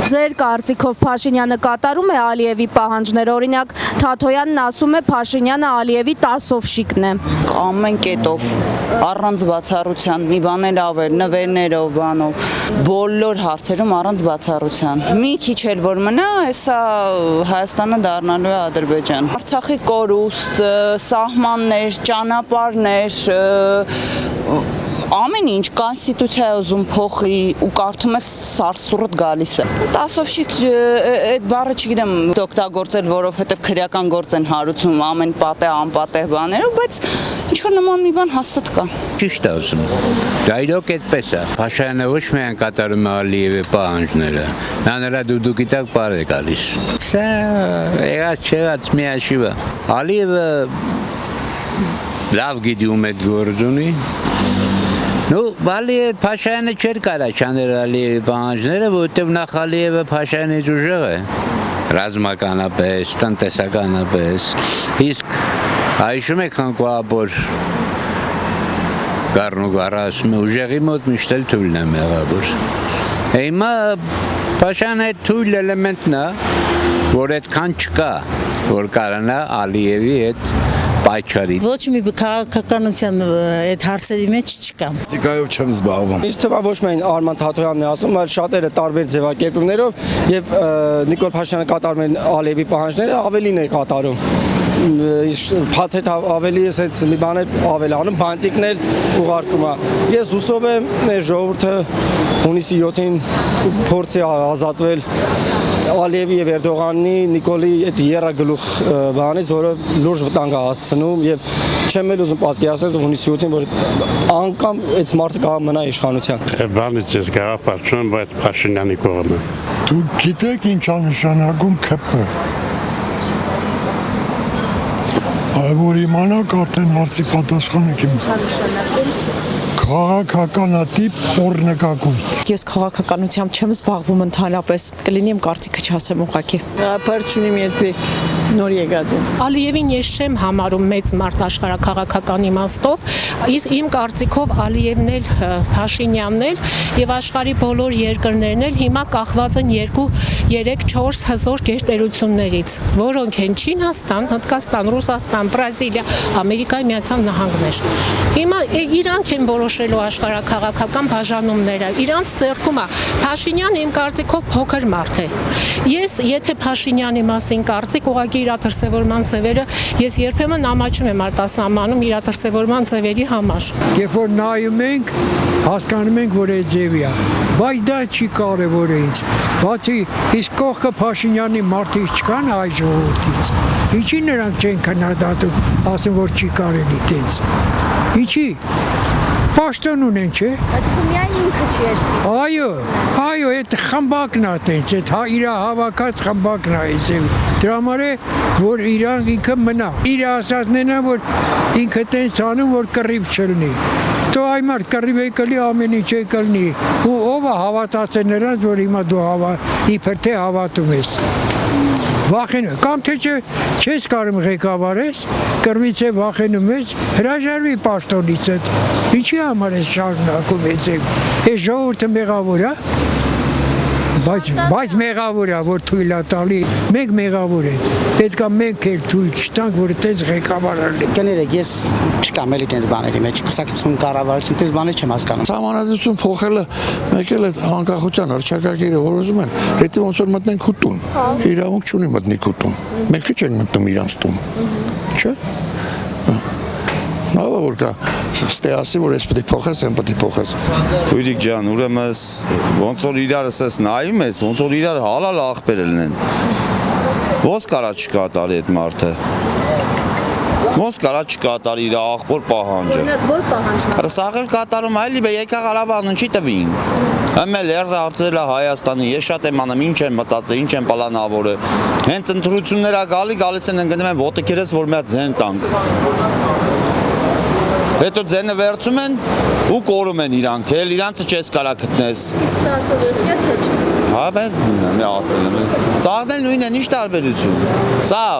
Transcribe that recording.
Ձեր կարծիքով Փաշինյանը կատարում է Ալիևի պահանջները, օրինակ Թաթոյանն ասում է Փաշինյանը Ալիևի տասովշիկն է։ Ամեն կետով, առանց բացառության, մի բաներ ավել, նվերներով, բանով, բոլոր հարցերում առանց բացառության։ Մի քիչ էլ որ մնա, հեսա Հայաստանը դառնալու է Ադրբեջան։ Արցախի կորուստ, սահմաններ, ճանապարհներ, ամեն ինչ կոնստիտուցիա ուզում փոխի ու կարդում ես սարսուռդ գալիս է։ Տասովշիկ այդ բառը չգիտեմ օգտագործել, որովհետև քրեական գործ են հարուցում ամեն պատեհ անպատեհ բաներով, բայց ինչ որ նման մի բան հաստատ կա։ Ճիշտ է ասում։ Դա իրոք այդպես է։ Փաշինյանը ոչ միայն կատարում է Ալիևի պահանջները, նա նրա դուդուկի տակ բառ է գալիս։ Սա եղած չեղած մի աշիվը։ Ալիևը լավ գիտի ում այդ գործ ունի։ Ну, Փաշինյանը չէր կարա չանել Ալիևի պահանջները, որովհետև նախ Ալիևը Փաշինյանից ուժեղ է, ռազմականապես, տնտեսականապես, իսկ հիշում եք խնկոաբոր Գառնուգարը ասում է, ուժեղի մոտ միշտ էլ թույլն է մեղավոր։ Հիմա Փաշինյանը այդ թույլ էլեմենտն է, որ այդքան չկա, որ կարանա Ալիևի հետ պայքարի։ Ոչ մի քաղաքականության այդ հարցերի մեջ չկա։ Պոլիտիկայով չեմ զբաղվում։ Ինձ թվում է ոչ միայն Արման Թաթոյանն է ասում, այլ շատերը տարբեր ձևակերպումներով եւ Նիկոլ Փաշինյանը կատարում են Ալիևի պահանջները, ավելին է կատարում։ Փաթեթ ավելի էս մի բաներ ավելանում, բանտիկն էլ ուղարկում է։ Ես հուսով եմ մեր ժողովուրդը հունիսի 7-ին փորձի ազատվել Ալիևի եւ Էրդողանի Նիկոլի այդ երագլուխ բանից, որը լուրջ վտանգ է հասցնում եւ չեմ էլ ուզում պատկերացնել հունիսի 7-ին, որ անգամ այդ մարդը կարող մնա իշխանության։ Բանից ես գաղափարում, բայց Փաշինյանի կողմը։ Դուք գիտեք ինչ է նշանակում ՔՊ։ Որ իմանաք արդեն հարցի պատասխանը իմ քաղաքականատիպ օրնկակույտ։ Ես քաղաքականությամբ չեմ զբաղվում ընդհանրապես, կլինի իմ կարծիքը չասեմ ուղղակի։ Պարչունի մի այդպես նոր եկած եմ։ Ալիևին ես չեմ համարում մեծ մարդ աշխարհաքաղաքական իմաստով, իսկ իմ կարծիքով Ալիևն էլ, Փաշինյանն էլ եւ աշխարհի բոլոր երկրներն էլ հիմա կախված են 2-3-4 հզոր գերտերություններից, որոնք են Չինաստան, Հնդկաստան, Ռուսաստան, Բրազիլիա, Ամերիկայի Միացյալ Նահանգներ։ Հիմա իրանք են որոշելու աշխարհաքաղաքական բաժանումները։ Իրանց ձեռքում է Փաշինյանը իմ կարծիքով փոքր մարդ է։ Ես եթե Փաշինյանի մասին կարծիք ուղղակի իր դրսևորման ձևերը ես երբեմն ամաչում եմ արտասահմանում իր դրսևորման ձևերի համար։ Երբ որ նայում ենք, հասկանում ենք, որ այդ ձևի է, բայց դա չի կարևոր է ինձ։ Բացի իսկ կողքը Փաշինյանի մարդիկ չկան այ ժողովրդից։ Ինչի նրանք չեն քննադատում, ասում որ չի կարելի տենց։ Ինչի։ Պաշտոն ունեն, չէ։ Այսինքն միայն ինքը չի այդպես։ Այո, այդ խմբակն է տենց, այդ իր հավաքած խմբակն է այցել։ Դրա համար է, որ իրան ինքը մնա։ Իր ասածներն է, որ ինքը տենց անում, որ կռիվ չլինի։ Դու այ մարդ կռիվ է կլի, ամեն ինչ է կլինի։ Ու ով է հավատացել նրանց, որ հիմա դու իբր թե հավատում ես։ Վախենում, կամ թե չես կարող ղեկավար ես, կռվից է վախենում ես, հրաժարվի պաշտոնից հետ, ինչի համար ես շարունակում ես այս ժողովուրդը մեղավոր է, բայց մեղավոր է, որ թույլ է տալի, մենք մեղավոր ենք, պետք է մենք էլ թույլ չտանք, որ այդպես ղեկավար լինի։ Կներեք, ես չկամ էլի տենց բաների մեջ, կուսակցություն կառավարություն տենց բաներ չեմ հասկանում։ Սահմանադրություն փոխելը մեկ էլ այդ անկախության հռչակագիրը որ ուզում են, դա ոնց որ մտնենք ու տուն։ Իրավունք չունի մտնիկ ու տուն։ Մեկը չեն մտնում իրանց տուն։ Չէ՞։ Նավա որ կա ստեասի որ ես պետք է փոխես, եմ պետք է փոխես։ Քույրիկ ջան, ուրեմն ոնց որ իրարս ես նայում ես, ոնց որ իրար հալալ աղբեր լինեն։ Ոնց կարա չկատարի այդ մարդը։ Ոնց կարա չկատարի իր աղբոր պահանջը։ Որ պահանջն է։ Սաղել կատարում այլի բե եկա Ղարաբաղն չի տվին։ Ամել երդը հարցել է Հայաստանի, ես շատ եմ անում, ինչ եմ մտածել, ինչ եմ պլանավորել։ Հենց ընտրություններ գալիս են ընկնում են ոտքերս, որ մի հատ ձեն տանք։ Հետո ձենը վերցում են ու կորում են իրանք, էլ իրանցը չես կարա գտնես։ Իսկ դա ասովետն է թե չէ։ Հա, բեն, մի ասել եմ։ Սաղն էլ նույնն է, ինչ տարբերություն։ Սաղ